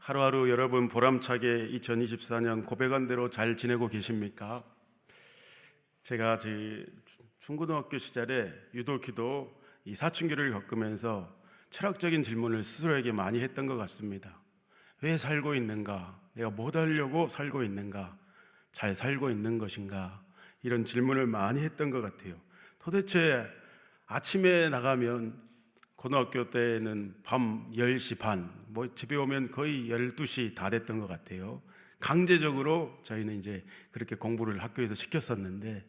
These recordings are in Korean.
하루하루 여러분 보람차게 2024년 고백한 대로 잘 지내고 계십니까? 제가 제 중고등학교 시절에 유독히도 이 사춘기를 겪으면서 철학적인 질문을 스스로에게 많이 했던 것 같습니다. 왜 살고 있는가? 내가 뭐 하려고 살고 있는가? 잘 살고 있는 것인가? 이런 질문을 많이 했던 것 같아요. 도대체 아침에 나가면 고등학교 때는 밤 10시 반, 집에 오면 거의 12시 다 됐던 것 같아요. 강제적으로 저희는 이제 그렇게 공부를 학교에서 시켰었는데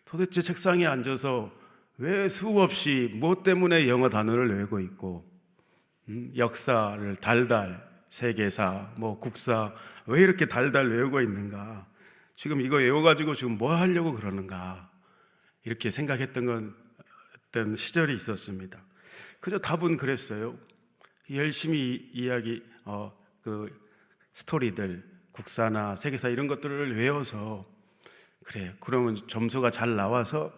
도대체 책상에 앉아서 왜 수없이 무엇 때문에 영어 단어를 외우고 있고 역사를 달달, 세계사, 국사 왜 이렇게 달달 외우고 있는가? 지금 이거 외워가지고 지금 뭐 하려고 그러는가? 이렇게 생각했던 어떤 시절이 있었습니다. 그저 답은 그랬어요. 열심히 그 스토리들, 국사나 세계사 이런 것들을 외워서 그래, 그러면 점수가 잘 나와서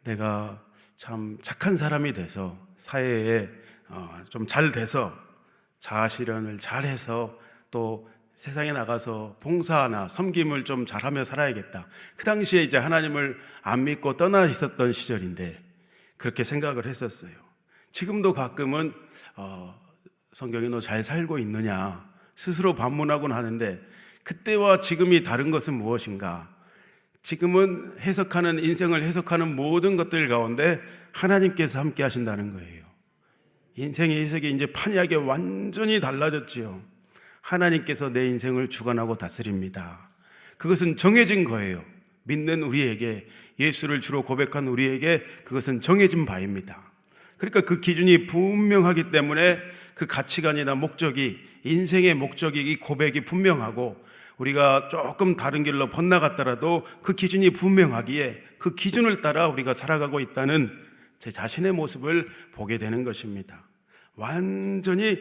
내가 참 착한 사람이 돼서 사회에 좀 잘 돼서 자아실현을 잘해서 또 세상에 나가서 봉사나 섬김을 좀 잘하며 살아야겠다. 그 당시에 이제 하나님을 안 믿고 떠나 있었던 시절인데 그렇게 생각을 했었어요. 지금도 가끔은 성경이 너 잘 살고 있느냐 스스로 반문하곤 하는데 그때와 지금이 다른 것은 무엇인가? 지금은 인생을 해석하는 모든 것들 가운데 하나님께서 함께 하신다는 거예요. 인생의 해석이 이제 판이하게 완전히 달라졌지요. 하나님께서 내 인생을 주관하고 다스립니다. 그것은 정해진 거예요. 믿는 우리에게, 예수를 주로 고백한 우리에게 그것은 정해진 바입니다. 그러니까 그 기준이 분명하기 때문에 그 가치관이나 목적이, 인생의 목적이, 이 고백이 분명하고 우리가 조금 다른 길로 번나갔더라도 그 기준이 분명하기에 그 기준을 따라 우리가 살아가고 있다는 제 자신의 모습을 보게 되는 것입니다. 완전히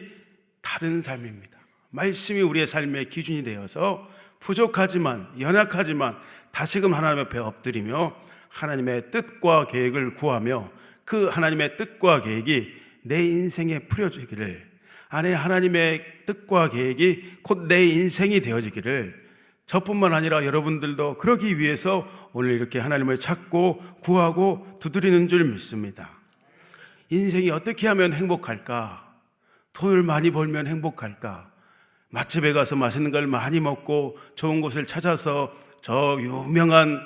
다른 삶입니다. 말씀이 우리의 삶의 기준이 되어서 부족하지만, 연약하지만 다시금 하나님 앞에 엎드리며 하나님의 뜻과 계획을 구하며 그 하나님의 뜻과 계획이 내 인생에 풀어지기를, 안에 하나님의 뜻과 계획이 곧 내 인생이 되어지기를, 저뿐만 아니라 여러분들도 그러기 위해서 오늘 이렇게 하나님을 찾고 구하고 두드리는 줄 믿습니다. 인생이 어떻게 하면 행복할까? 돈을 많이 벌면 행복할까? 맛집에 가서 맛있는 걸 많이 먹고 좋은 곳을 찾아서 저 유명한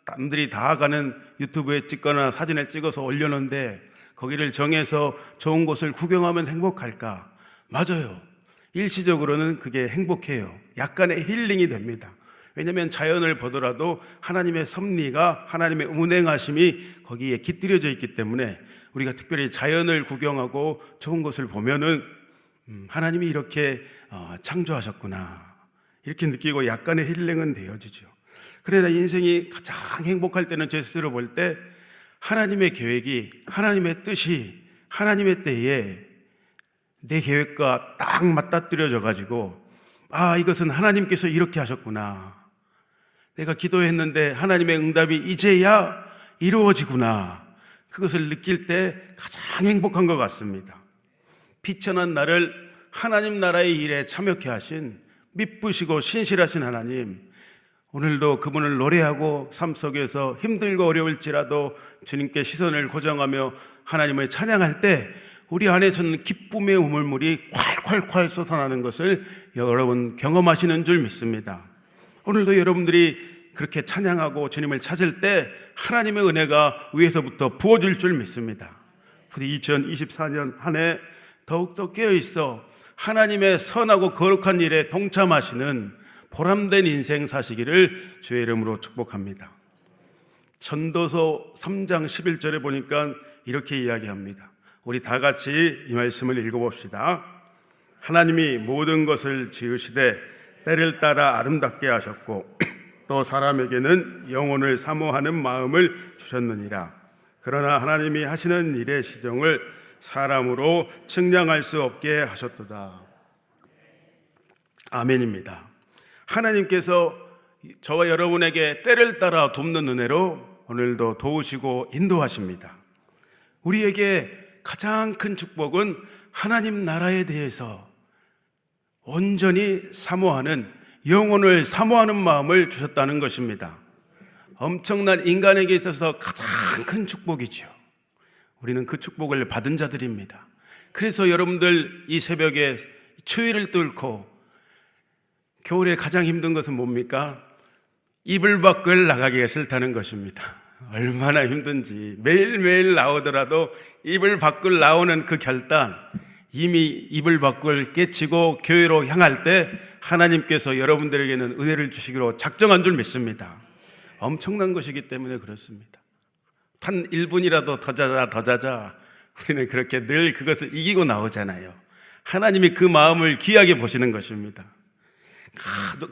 남들이 다 가는 유튜브에 찍거나 사진을 찍어서 올려놓는데 거기를 정해서 좋은 곳을 구경하면 행복할까? 맞아요. 일시적으로는 그게 행복해요. 약간의 힐링이 됩니다. 왜냐하면 자연을 보더라도 하나님의 섭리가, 하나님의 운행하심이 거기에 깃들여져 있기 때문에 우리가 특별히 자연을 구경하고 좋은 곳을 보면은 하나님이 이렇게 창조하셨구나 이렇게 느끼고 약간의 힐링은 되어지죠. 그러나 인생이 가장 행복할 때는 제 스스로 볼 때 하나님의 계획이, 하나님의 뜻이 하나님의 때에 내 계획과 딱 맞닥뜨려져 가지고 이것은 하나님께서 이렇게 하셨구나, 내가 기도했는데 하나님의 응답이 이제야 이루어지구나, 그것을 느낄 때 가장 행복한 것 같습니다. 비천한 나를 하나님 나라의 일에 참여케 하신 미쁘시고 신실하신 하나님, 오늘도 그분을 노래하고 삶 속에서 힘들고 어려울지라도 주님께 시선을 고정하며 하나님을 찬양할 때 우리 안에서는 기쁨의 우물물이 콸콸콸 솟아나는 것을 여러분 경험하시는 줄 믿습니다. 오늘도 여러분들이 그렇게 찬양하고 주님을 찾을 때 하나님의 은혜가 위에서부터 부어질 줄 믿습니다. 부디 2024년 한 해 더욱더 깨어있어 하나님의 선하고 거룩한 일에 동참하시는 보람된 인생 사시기를 주의 이름으로 축복합니다. 전도서 3장 11절에 보니까 이렇게 이야기합니다. 우리 다 같이 이 말씀을 읽어봅시다. 하나님이 모든 것을 지으시되 때를 따라 아름답게 하셨고 또 사람에게는 영혼을 사모하는 마음을 주셨느니라. 그러나 하나님이 하시는 일의 시정을 사람으로 측량할 수 없게 하셨도다. 아멘입니다. 하나님께서 저와 여러분에게 때를 따라 돕는 은혜로 오늘도 도우시고 인도하십니다. 우리에게 가장 큰 축복은 하나님 나라에 대해서 온전히 사모하는, 영혼을 사모하는 마음을 주셨다는 것입니다. 엄청난 인간에게 있어서 가장 큰 축복이죠. 우리는 그 축복을 받은 자들입니다. 그래서 여러분들 이 새벽에 추위를 뚫고, 겨울에 가장 힘든 것은 뭡니까? 이불 밖을 나가기가 싫다는 것입니다. 얼마나 힘든지 매일매일 나오더라도 이불 밖을 나오는 그 결단, 이미 이불 밖을 깨치고 교회로 향할 때 하나님께서 여러분들에게는 은혜를 주시기로 작정한 줄 믿습니다. 엄청난 것이기 때문에 그렇습니다. 단 1분이라도 더 자자 우리는 그렇게 늘 그것을 이기고 나오잖아요. 하나님이 그 마음을 귀하게 보시는 것입니다.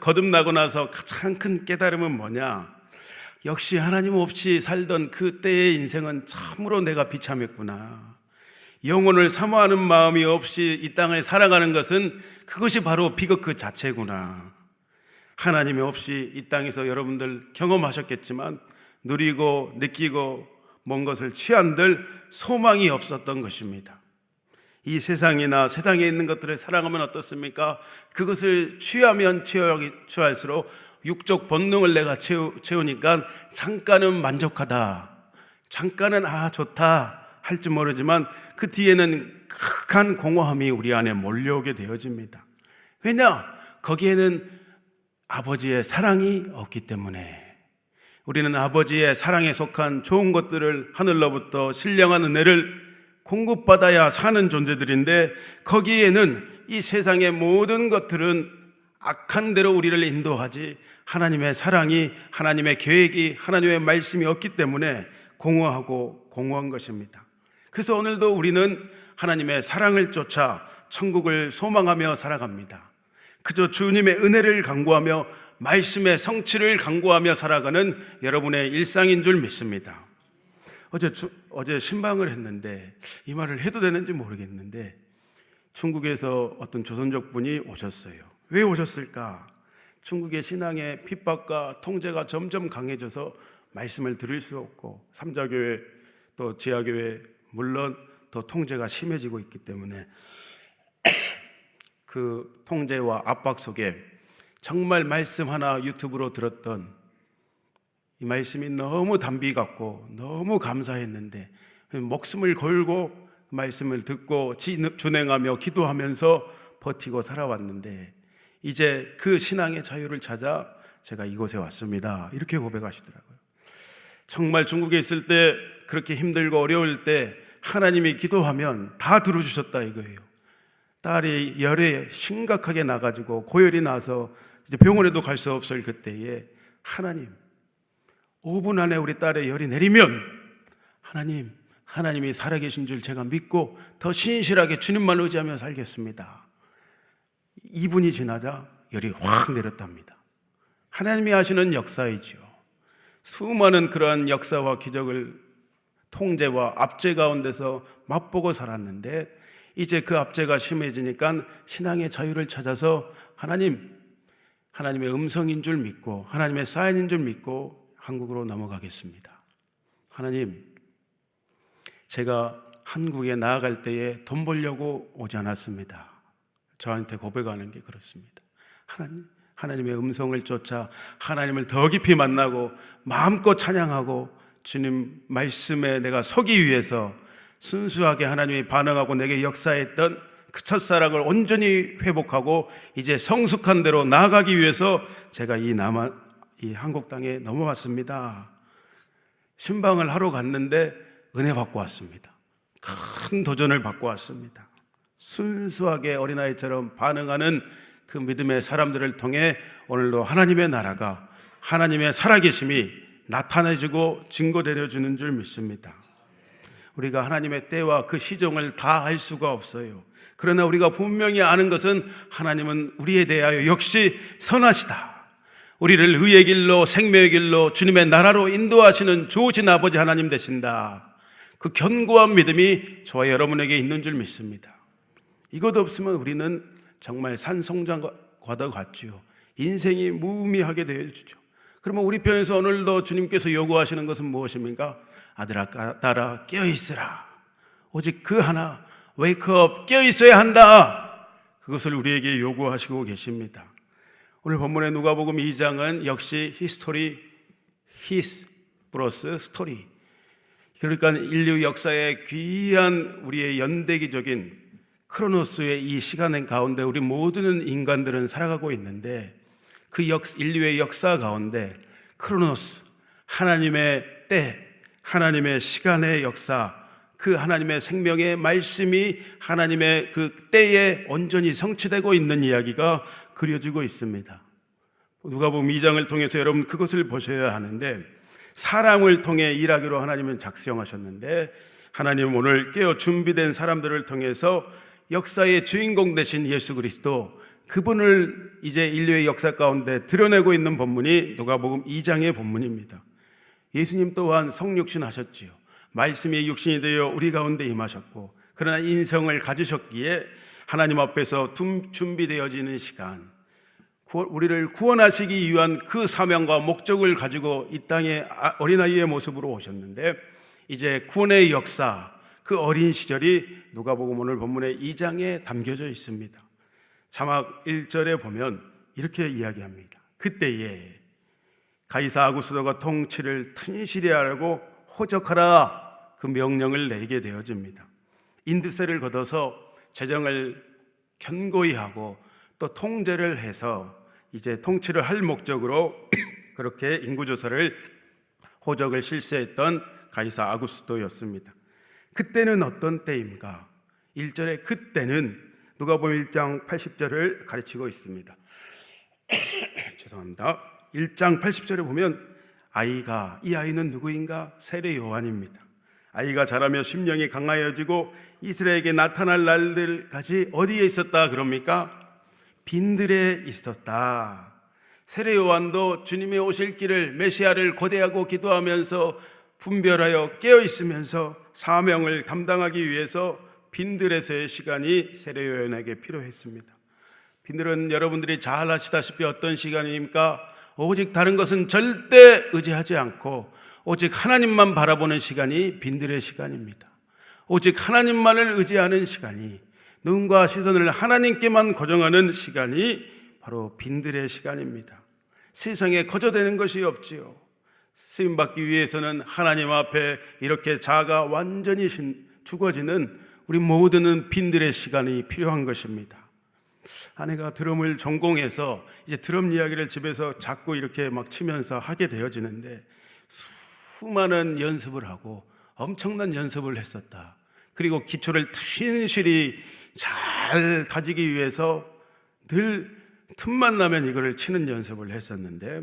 거듭나고 나서 가장 큰 깨달음은 뭐냐? 역시 하나님 없이 살던 그때의 인생은 참으로 내가 비참했구나. 영혼을 사모하는 마음이 없이 이 땅을 살아가는 것은 그것이 바로 비극 그 자체구나. 하나님이 없이 이 땅에서 여러분들 경험하셨겠지만 누리고 느끼고 먼 것을 취한들 소망이 없었던 것입니다. 이 세상이나 세상에 있는 것들을 사랑하면 어떻습니까? 그것을 취하면 취할수록 육적 본능을 내가 채우니까 잠깐은 만족하다, 잠깐은 좋다 할지 모르지만 그 뒤에는 극한 공허함이 우리 안에 몰려오게 되어집니다. 왜냐? 거기에는 아버지의 사랑이 없기 때문에. 우리는 아버지의 사랑에 속한 좋은 것들을 하늘로부터 신령한 은혜를 공급받아야 사는 존재들인데, 거기에는 이 세상의 모든 것들은 악한 대로 우리를 인도하지 하나님의 사랑이, 하나님의 계획이, 하나님의 말씀이 없기 때문에 공허하고 공허한 것입니다. 그래서 오늘도 우리는 하나님의 사랑을 쫓아 천국을 소망하며 살아갑니다. 그저 주님의 은혜를 간구하며 말씀의 성취를 간구하며 살아가는 여러분의 일상인 줄 믿습니다. 어제 신방을 했는데 이 말을 해도 되는지 모르겠는데, 중국에서 어떤 조선족 분이 오셨어요. 왜 오셨을까? 중국의 신앙의 핍박과 통제가 점점 강해져서 말씀을 들을 수 없고, 삼자교회 또 지하교회 물론 더 통제가 심해지고 있기 때문에 그 통제와 압박 속에 정말 말씀 하나 유튜브로 들었던 이 말씀이 너무 담비 같고 너무 감사했는데, 목숨을 걸고 말씀을 듣고 준행하며 기도하면서 버티고 살아왔는데, 이제 그 신앙의 자유를 찾아 제가 이곳에 왔습니다. 이렇게 고백하시더라고요. 정말 중국에 있을 때 그렇게 힘들고 어려울 때 하나님이 기도하면 다 들어주셨다 이거예요. 딸이 열에 심각하게 나가지고 고열이 나서 이제 병원에도 갈 수 없을 그때에 하나님, 5분 안에 우리 딸의 열이 내리면 하나님이 살아계신 줄 제가 믿고 더 신실하게 주님만 의지하며 살겠습니다. 2분이 지나자 열이 확 내렸답니다. 하나님이 하시는 역사이죠. 수많은 그러한 역사와 기적을 통제와 압제 가운데서 맛보고 살았는데, 이제 그 압제가 심해지니까 신앙의 자유를 찾아서 하나님의 음성인 줄 믿고 하나님의 사인인 줄 믿고 한국으로 넘어가겠습니다. 하나님, 제가 한국에 나아갈 때에 돈 벌려고 오지 않았습니다. 저한테 고백하는 게 그렇습니다. 하나님의 음성을 쫓아 하나님을 더 깊이 만나고 마음껏 찬양하고 주님 말씀에 내가 서기 위해서 순수하게 하나님이 반응하고 내게 역사했던 그 첫사랑을 온전히 회복하고 이제 성숙한 대로 나아가기 위해서 제가 이 한국 땅에 넘어왔습니다. 신방을 하러 갔는데 은혜 받고 왔습니다. 큰 도전을 받고 왔습니다. 순수하게 어린아이처럼 반응하는 그 믿음의 사람들을 통해 오늘도 하나님의 나라가, 하나님의 살아계심이 나타내주고 증거되어 주는 줄 믿습니다. 우리가 하나님의 때와 그 시종을 다 알 수가 없어요. 그러나 우리가 분명히 아는 것은 하나님은 우리에 대하여 역시 선하시다. 우리를 의의 길로 생명의 길로 주님의 나라로 인도하시는 좋으신 아버지 하나님 되신다. 그 견고한 믿음이 저와 여러분에게 있는 줄 믿습니다. 이것 없으면 우리는 정말 산성장과도 같지요. 인생이 무의미하게 되어주죠. 그러면 우리 편에서 오늘도 주님께서 요구하시는 것은 무엇입니까? 아들아 딸아 깨어있으라. 오직 그 하나, 웨이크업, 깨어있어야 한다. 그것을 우리에게 요구하시고 계십니다. 오늘 본문의 누가복음 2장은 역시 히스토리, 히스 플러스 스토리, 그러니까 인류 역사의 귀한 우리의 연대기적인 크로노스의 이 시간 가운데 우리 모든 인간들은 살아가고 있는데, 그 인류의 역사 가운데 크로노스, 하나님의 때, 하나님의 시간의 역사, 그 하나님의 생명의 말씀이 하나님의 그 때에 온전히 성취되고 있는 이야기가 그려지고 있습니다. 누가복음 2장을 통해서 여러분 그것을 보셔야 하는데, 사람을 통해 일하기로 하나님은 작정하셨는데, 하나님은 오늘 깨어 준비된 사람들을 통해서 역사의 주인공 되신 예수 그리스도, 그분을 이제 인류의 역사 가운데 드러내고 있는 본문이 누가복음 2장의 본문입니다. 예수님 또한 성육신 하셨지요. 말씀이 육신이 되어 우리 가운데 임하셨고, 그러나 인성을 가지셨기에 하나님 앞에서 준비되어지는 시간, 우리를 구원하시기 위한 그 사명과 목적을 가지고 이 땅에 어린아이의 모습으로 오셨는데, 이제 구원의 역사, 그 어린 시절이 누가복음 오늘 본문의 2장에 담겨져 있습니다. 자막 1절에 보면 이렇게 이야기합니다. 그때에 가이사 아구스도가 통치를 튼실히 하라고 호적하라, 그 명령을 내게 되어집니다. 인드세를 걷어서 재정을 견고히 하고 또 통제를 해서 이제 통치를 할 목적으로 그렇게 인구조사를 호적을 실시했던 가이사 아구스도였습니다. 그때는 어떤 때인가? 1절에 그때는 누가복음 1장 80절을 가르치고 있습니다. 죄송합니다. 1장 80절에 보면 이 아이는 누구인가? 세례 요한입니다. 아이가 자라며 심령이 강하여지고 이스라엘에게 나타날 날들까지 어디에 있었다 그럽니까? 빈들에 있었다. 세례 요한도 주님의 오실 길을, 메시아를 고대하고 기도하면서 분별하여 깨어 있으면서 사명을 담당하기 위해서 빈들에서의 시간이 세례 요한에게 필요했습니다. 빈들은 여러분들이 잘 아시다시피 어떤 시간입니까? 오직 다른 것은 절대 의지하지 않고 오직 하나님만 바라보는 시간이 빈들의 시간입니다. 오직 하나님만을 의지하는 시간이, 눈과 시선을 하나님께만 고정하는 시간이 바로 빈들의 시간입니다. 세상에 거저되는 것이 없지요. 쓰임받기 위해서는 하나님 앞에 이렇게 자아가 완전히 죽어지는 우리 모두는 빈들의 시간이 필요한 것입니다. 아내가 드럼을 전공해서 이제 드럼 이야기를 집에서 자꾸 이렇게 막 치면서 하게 되어지는데, 수많은 연습을 하고 엄청난 연습을 했었다. 그리고 기초를 튼실히 잘 가지기 위해서 늘 틈만 나면 이거를 치는 연습을 했었는데,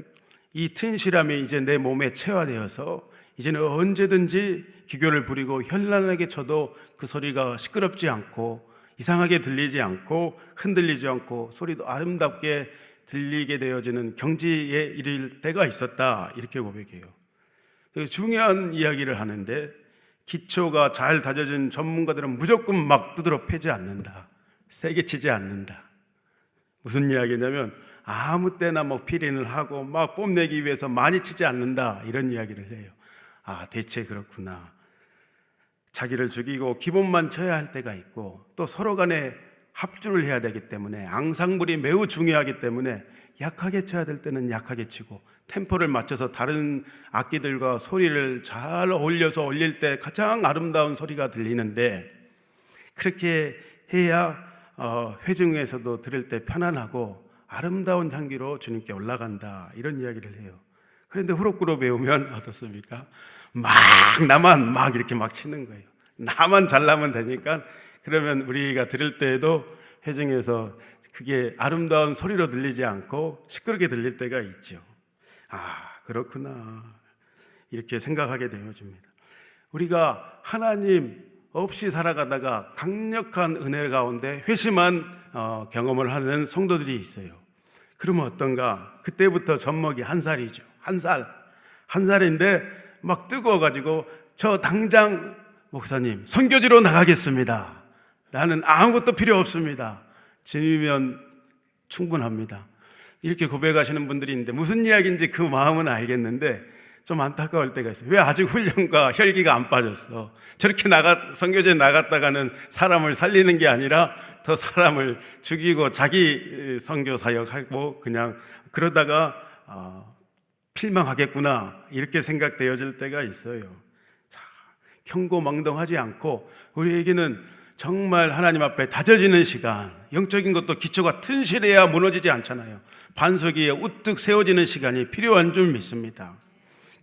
이 튼실함이 이제 내 몸에 체화되어서 이제는 언제든지 기교를 부리고 현란하게 쳐도 그 소리가 시끄럽지 않고 이상하게 들리지 않고 흔들리지 않고 소리도 아름답게 들리게 되어지는 경지에 이를 때가 있었다, 이렇게 고백해요. 중요한 이야기를 하는데, 기초가 잘 다져진 전문가들은 무조건 막 두드러 패지 않는다, 세게 치지 않는다. 무슨 이야기냐면 아무 때나 뭐 피린을 하고 막 뽐내기 위해서 많이 치지 않는다, 이런 이야기를 해요. 대체 그렇구나. 자기를 죽이고 기본만 쳐야 할 때가 있고, 또 서로 간에 합주를 해야 되기 때문에 앙상블이 매우 중요하기 때문에 약하게 쳐야 될 때는 약하게 치고, 템포를 맞춰서 다른 악기들과 소리를 잘 어울려서 올릴 때 가장 아름다운 소리가 들리는데, 그렇게 해야 회중에서도 들을 때 편안하고 아름다운 향기로 주님께 올라간다, 이런 이야기를 해요. 그런데 후루꾸로 배우면 어떻습니까? 나만 막 이렇게 막 치는 거예요. 나만 잘나면 되니까, 그러면 우리가 들을 때에도 회중에서 그게 아름다운 소리로 들리지 않고 시끄럽게 들릴 때가 있죠. 그렇구나, 이렇게 생각하게 되어집니다. 우리가 하나님 없이 살아가다가 강력한 은혜 가운데 회심한 경험을 하는 성도들이 있어요. 그러면 어떤가? 그때부터 젖먹이 1살이죠. 1살인데 막 뜨거워가지고 저 당장 목사님 선교지로 나가겠습니다. 나는 아무것도 필요 없습니다. 주님이면 충분합니다. 이렇게 고백하시는 분들이 있는데, 무슨 이야기인지 그 마음은 알겠는데 좀 안타까울 때가 있어요. 왜 아직 훈련과 혈기가 안 빠졌어? 저렇게 선교지에 나갔다가는 사람을 살리는 게 아니라 더 사람을 죽이고 자기 선교 사역하고 그냥 그러다가 필망하겠구나 이렇게 생각되어질 때가 있어요. 자, 경고망동하지 않고 우리에게는 정말 하나님 앞에 다져지는 시간, 영적인 것도 기초가 튼실해야 무너지지 않잖아요. 반석 위에 우뚝 세워지는 시간이 필요한 줄 믿습니다.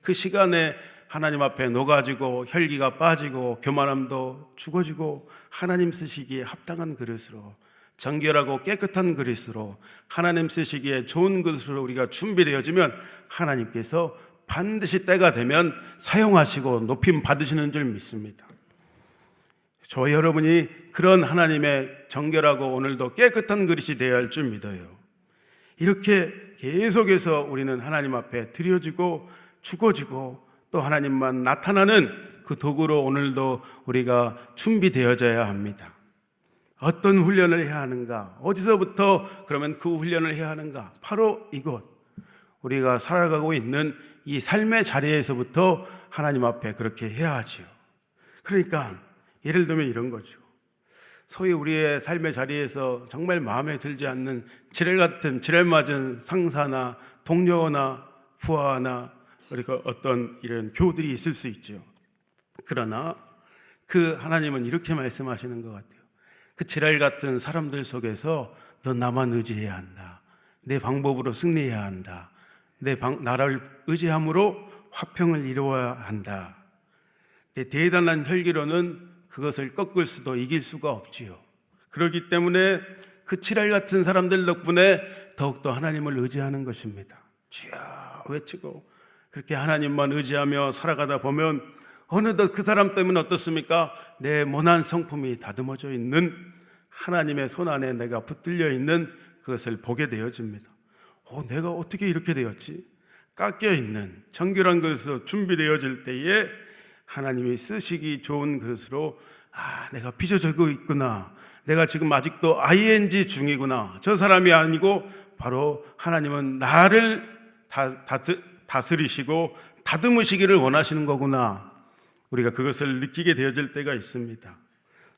그 시간에 하나님 앞에 녹아지고 혈기가 빠지고 교만함도 죽어지고 하나님 쓰시기에 합당한 그릇으로, 정결하고 깨끗한 그릇으로, 하나님 쓰시기에 좋은 그릇으로 우리가 준비되어지면 하나님께서 반드시 때가 되면 사용하시고 높임 받으시는 줄 믿습니다. 저와 여러분이 그런 하나님의 정결하고 오늘도 깨끗한 그릇이 되어야 할 줄 믿어요. 이렇게 계속해서 우리는 하나님 앞에 드려지고 죽어지고 또 하나님만 나타나는 그 도구로 오늘도 우리가 준비되어져야 합니다. 어떤 훈련을 해야 하는가? 어디서부터 그러면 그 훈련을 해야 하는가? 바로 이곳, 우리가 살아가고 있는 이 삶의 자리에서부터 하나님 앞에 그렇게 해야 하지요. 그러니까 예를 들면 이런 거죠. 소위 우리의 삶의 자리에서 정말 마음에 들지 않는 지랄 맞은 상사나 동료나 부하나 그리고 어떤 이런 교우들이 있을 수 있죠. 그러나 그 하나님은 이렇게 말씀하시는 것 같아요. 그 지랄 같은 사람들 속에서 너 나만 의지해야 한다. 내 방법으로 승리해야 한다. 나를 의지함으로 화평을 이루어야 한다. 내 대단한 혈기로는 그것을 꺾을 수도 이길 수가 없지요. 그렇기 때문에 그 지랄 같은 사람들 덕분에 더욱더 하나님을 의지하는 것입니다. 주여 외치고 그렇게 하나님만 의지하며 살아가다 보면 어느덧 그 사람 때문에 어떻습니까? 내 모난 성품이 다듬어져 있는 하나님의 손 안에 내가 붙들려 있는 그것을 보게 되어집니다. 내가 어떻게 이렇게 되었지? 깎여 있는 정결한 그릇으로 준비되어질 때에 하나님이 쓰시기 좋은 그릇으로 내가 빚어지고 있구나. 내가 지금 아직도 ing 중이구나. 저 사람이 아니고 바로 하나님은 나를 다스리시고 다듬으시기를 원하시는 거구나. 우리가 그것을 느끼게 되어질 때가 있습니다.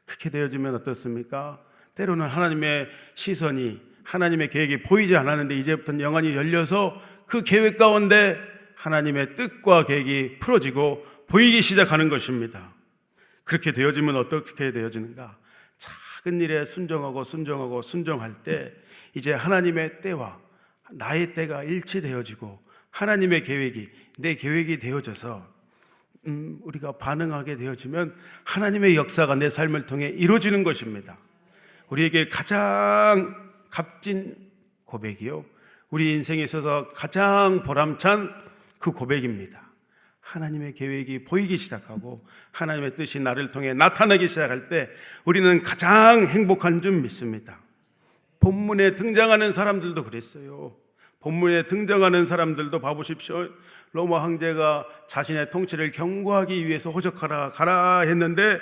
그렇게 되어지면 어떻습니까? 때로는 하나님의 시선이, 하나님의 계획이 보이지 않았는데 이제부터는 영안이 열려서 그 계획 가운데 하나님의 뜻과 계획이 풀어지고 보이기 시작하는 것입니다. 그렇게 되어지면 어떻게 되어지는가? 작은 일에 순종할 때 이제 하나님의 때와 나의 때가 일치되어지고 하나님의 계획이 내 계획이 되어져서 우리가 반응하게 되어지면 하나님의 역사가 내 삶을 통해 이루어지는 것입니다. 우리에게 가장 값진 고백이요, 우리 인생에 있어서 가장 보람찬 그 고백입니다. 하나님의 계획이 보이기 시작하고 하나님의 뜻이 나를 통해 나타나기 시작할 때 우리는 가장 행복한 줄 믿습니다. 본문에 등장하는 사람들도 그랬어요. 본문에 등장하는 사람들도 봐보십시오. 로마 황제가 자신의 통치를 경고하기 위해서 호적하라 가라 했는데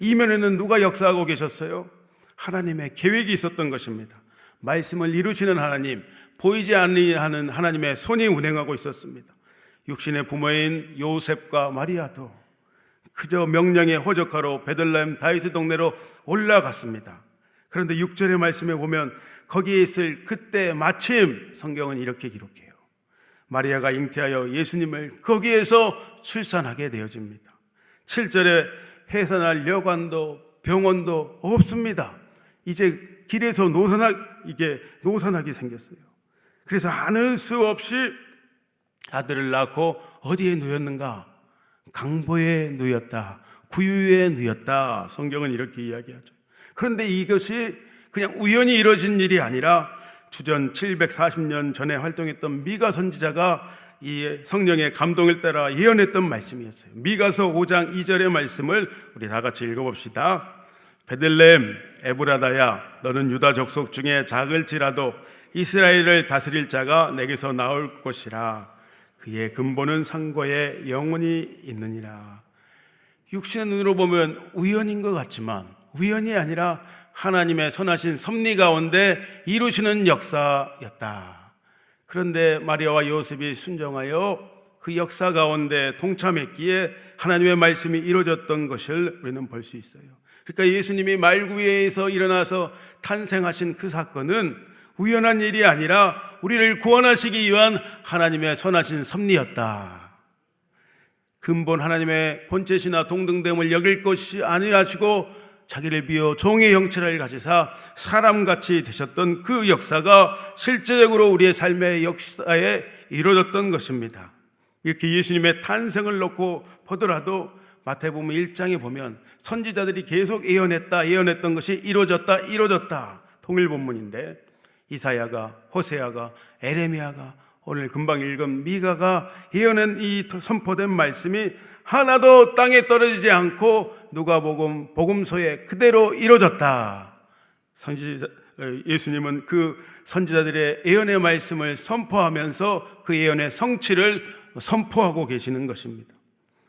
이면에는 누가 역사하고 계셨어요? 하나님의 계획이 있었던 것입니다. 말씀을 이루시는 하나님, 보이지 않는 하나님의 손이 운행하고 있었습니다. 육신의 부모인 요셉과 마리아도 그저 명령에 호적하러 베들레헴 다윗의 동네로 올라갔습니다. 그런데 6절의 말씀에 보면 거기에 있을 그때 마침 성경은 이렇게 기록해요. 마리아가 잉태하여 예수님을 거기에서 출산하게 되어집니다. 7절에 해산할 여관도 병원도 없습니다. 이제 길에서 노산하게 생겼어요. 그래서 하는 수 없이 아들을 낳고 어디에 누였는가? 강보에 누였다. 구유에 누였다. 성경은 이렇게 이야기하죠. 그런데 이것이 그냥 우연히 이루어진 일이 아니라 주전 740년 전에 활동했던 미가 선지자가 이 성령의 감동을 따라 예언했던 말씀이었어요. 미가서 5장 2절의 말씀을 우리 다 같이 읽어봅시다. 베들레헴 에브라다야, 너는 유다 족속 중에 작을지라도 이스라엘을 다스릴 자가 내게서 나올 것이라. 그의 근본은 상고에 영원히 있느니라. 육신의 눈으로 보면 우연인 것 같지만 우연이 아니라 하나님의 선하신 섭리 가운데 이루시는 역사였다. 그런데 마리아와 요셉이 순종하여 그 역사 가운데 동참했기에 하나님의 말씀이 이루어졌던 것을 우리는 볼 수 있어요. 그러니까 예수님이 말구에서 일어나서 탄생하신 그 사건은 우연한 일이 아니라 우리를 구원하시기 위한 하나님의 선하신 섭리였다. 근본 하나님의 본체시나 동등됨을 여길 것이 아니하시고 자기를 비워 종의 형체를 가지사 사람같이 되셨던 그 역사가 실제적으로 우리의 삶의 역사에 이루어졌던 것입니다. 이렇게 예수님의 탄생을 놓고 보더라도 마태복음 1장에 보면 선지자들이 계속 예언했던 것이 이루어졌다 통일 본문인데, 이사야가, 호세아가, 에레미야가, 오늘 금방 읽은 미가가 예언한 이 선포된 말씀이 하나도 땅에 떨어지지 않고 누가복음 복음서에 그대로 이루어졌다. 예수님은 그 선지자들의 예언의 말씀을 선포하면서 그 예언의 성취를 선포하고 계시는 것입니다.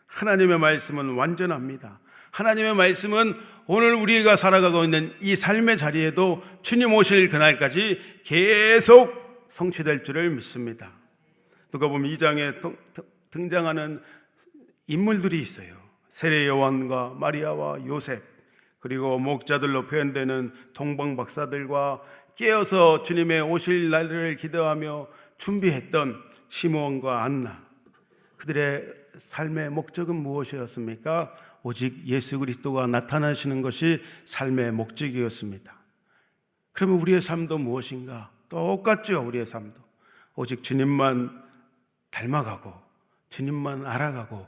하나님의 말씀은 완전합니다. 하나님의 말씀은 오늘 우리가 살아가고 있는 이 삶의 자리에도 주님 오실 그날까지 계속 성취될 줄을 믿습니다. 누가복음 2장에 등장하는 인물들이 있어요. 세례 요한과 마리아와 요셉, 그리고 목자들로 표현되는 동방 박사들과 깨어서 주님의 오실 날을 기대하며 준비했던 시므온과 안나, 그들의 삶의 목적은 무엇이었습니까? 오직 예수 그리스도가 나타나시는 것이 삶의 목적이었습니다. 그러면 우리의 삶도 무엇인가? 똑같죠. 우리의 삶도 오직 주님만 닮아가고 주님만 알아가고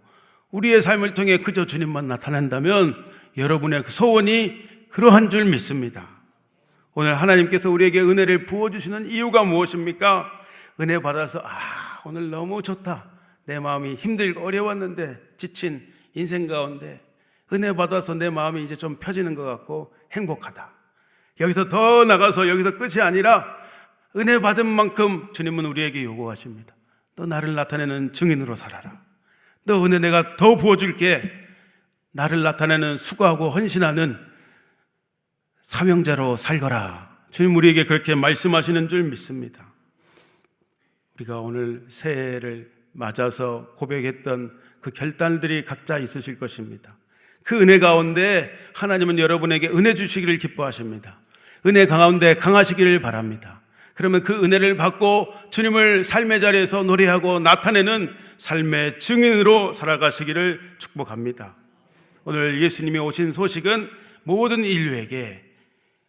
우리의 삶을 통해 그저 주님만 나타난다면 여러분의 그 소원이 그러한 줄 믿습니다. 오늘 하나님께서 우리에게 은혜를 부어주시는 이유가 무엇입니까? 은혜 받아서 오늘 너무 좋다, 내 마음이 힘들고 어려웠는데 지친 인생 가운데 은혜 받아서 내 마음이 이제 좀 펴지는 것 같고 행복하다. 여기서 더 나가서 여기서 끝이 아니라 은혜 받은 만큼 주님은 우리에게 요구하십니다. 너 나를 나타내는 증인으로 살아라. 너 은혜 내가 더 부어줄게. 나를 나타내는 수고하고 헌신하는 사명자로 살거라. 주님 우리에게 그렇게 말씀하시는 줄 믿습니다. 우리가 오늘 새해를 맞아서 고백했던 그 결단들이 각자 있으실 것입니다. 그 은혜 가운데 하나님은 여러분에게 은혜 주시기를 기뻐하십니다. 은혜 가운데 강하시기를 바랍니다. 그러면 그 은혜를 받고 주님을 삶의 자리에서 노래하고 나타내는 삶의 증인으로 살아가시기를 축복합니다. 오늘 예수님이 오신 소식은 모든 인류에게,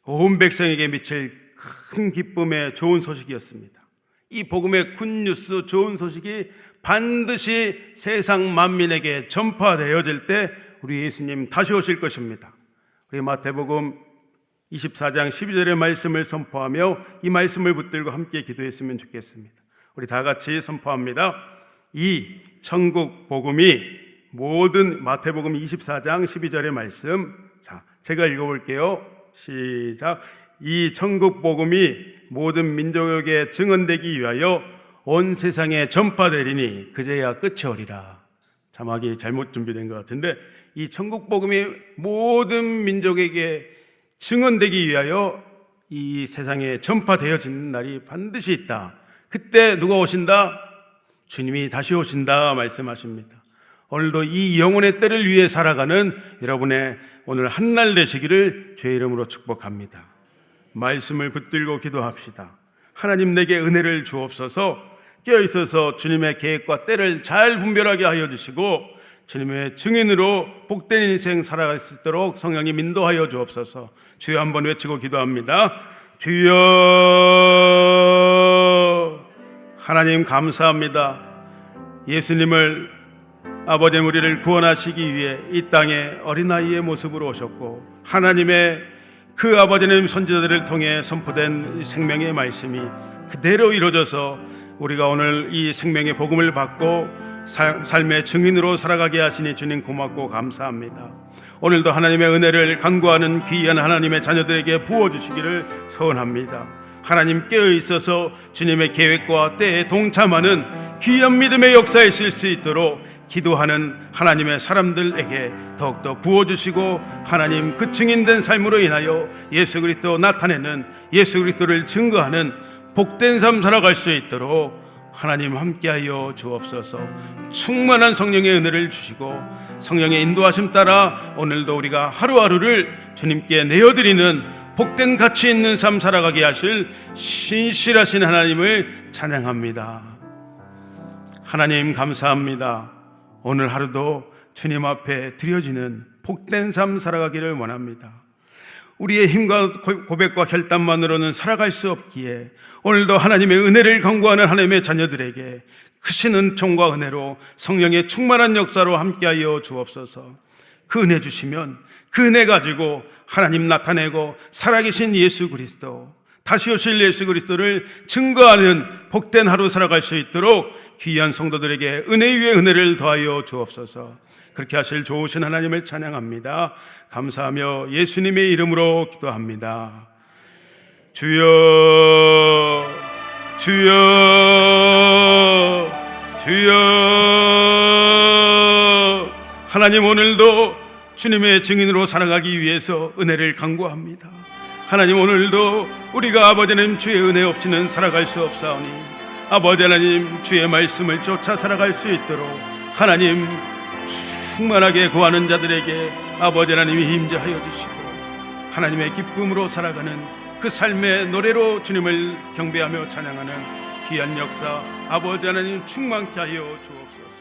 온 백성에게 미칠 큰 기쁨의 좋은 소식이었습니다. 이 복음의 굿뉴스, 좋은 소식이 반드시 세상 만민에게 전파되어질 때 우리 예수님 다시 오실 것입니다. 우리 마태복음 24장 12절의 말씀을 선포하며 이 말씀을 붙들고 함께 기도했으면 좋겠습니다. 우리 다 같이 선포합니다. 이 천국 복음이 모든, 마태복음 24장 12절의 말씀, 자, 제가 읽어볼게요. 시작. 이 천국 복음이 모든 민족에게 증언되기 위하여 온 세상에 전파되리니 그제야 끝이 오리라. 자막이 잘못 준비된 것 같은데, 이 천국 복음이 모든 민족에게 증언되기 위하여 이 세상에 전파되어지는 날이 반드시 있다. 그때 누가 오신다? 주님이 다시 오신다 말씀하십니다. 오늘도 이 영혼의 때를 위해 살아가는 여러분의 오늘 한날 되시기를 주의 이름으로 축복합니다. 말씀을 붙들고 기도합시다. 하나님 내게 은혜를 주옵소서. 깨어있어서 주님의 계획과 때를 잘 분별하게 하여 주시고 주님의 증인으로 복된 인생 살아갈 수 있도록 성령님 인도하여 주옵소서. 주여 한번 외치고 기도합니다. 주여. 하나님 감사합니다. 예수님을, 아버지 우리를 구원하시기 위해 이 땅에 어린아이의 모습으로 오셨고 하나님의 그 아버지님 선지자들을 통해 선포된 생명의 말씀이 그대로 이루어져서 우리가 오늘 이 생명의 복음을 받고 삶의 증인으로 살아가게 하시니 주님 고맙고 감사합니다. 오늘도 하나님의 은혜를 간구하는 귀한 하나님의 자녀들에게 부어주시기를 소원합니다. 하나님 깨어있어서 주님의 계획과 때에 동참하는 귀한 믿음의 역사에 있을 수 있도록 기도하는 하나님의 사람들에게 더욱더 부어주시고 하나님 그 증인된 삶으로 인하여 예수 그리스도 나타내는, 예수 그리스도를 증거하는 복된 삶 살아갈 수 있도록 하나님 함께하여 주옵소서. 충만한 성령의 은혜를 주시고 성령의 인도하심 따라 오늘도 우리가 하루하루를 주님께 내어드리는 복된 가치 있는 삶 살아가게 하실 신실하신 하나님을 찬양합니다. 하나님 감사합니다. 오늘 하루도 주님 앞에 드려지는 복된 삶 살아가기를 원합니다. 우리의 힘과 고백과 결단만으로는 살아갈 수 없기에 오늘도 하나님의 은혜를 간구하는 하나님의 자녀들에게 크신 은총과 은혜로 성령의 충만한 역사로 함께하여 주옵소서. 그 은혜 주시면 그 은혜 가지고 하나님 나타내고 살아계신 예수 그리스도, 다시 오실 예수 그리스도를 증거하는 복된 하루 살아갈 수 있도록 귀한 성도들에게 은혜 위에 은혜를 더하여 주옵소서. 그렇게 하실 좋으신 하나님을 찬양합니다. 감사하며 예수님의 이름으로 기도합니다. 주여, 주여, 주여. 하나님, 오늘도 주님의 증인으로 살아가기 위해서 은혜를 간구합니다. 하나님, 오늘도 우리가 아버지 하나님 주의 은혜 없이는 살아갈 수 없사오니 아버지 하나님 주의 말씀을 쫓아 살아갈 수 있도록 하나님 충만하게 구하는 자들에게 아버지 하나님이 임재하여 주시고 하나님의 기쁨으로 살아가는 그 삶의 노래로 주님을 경배하며 찬양하는 귀한 역사 아버지 하나님 충만케 하여 주옵소서.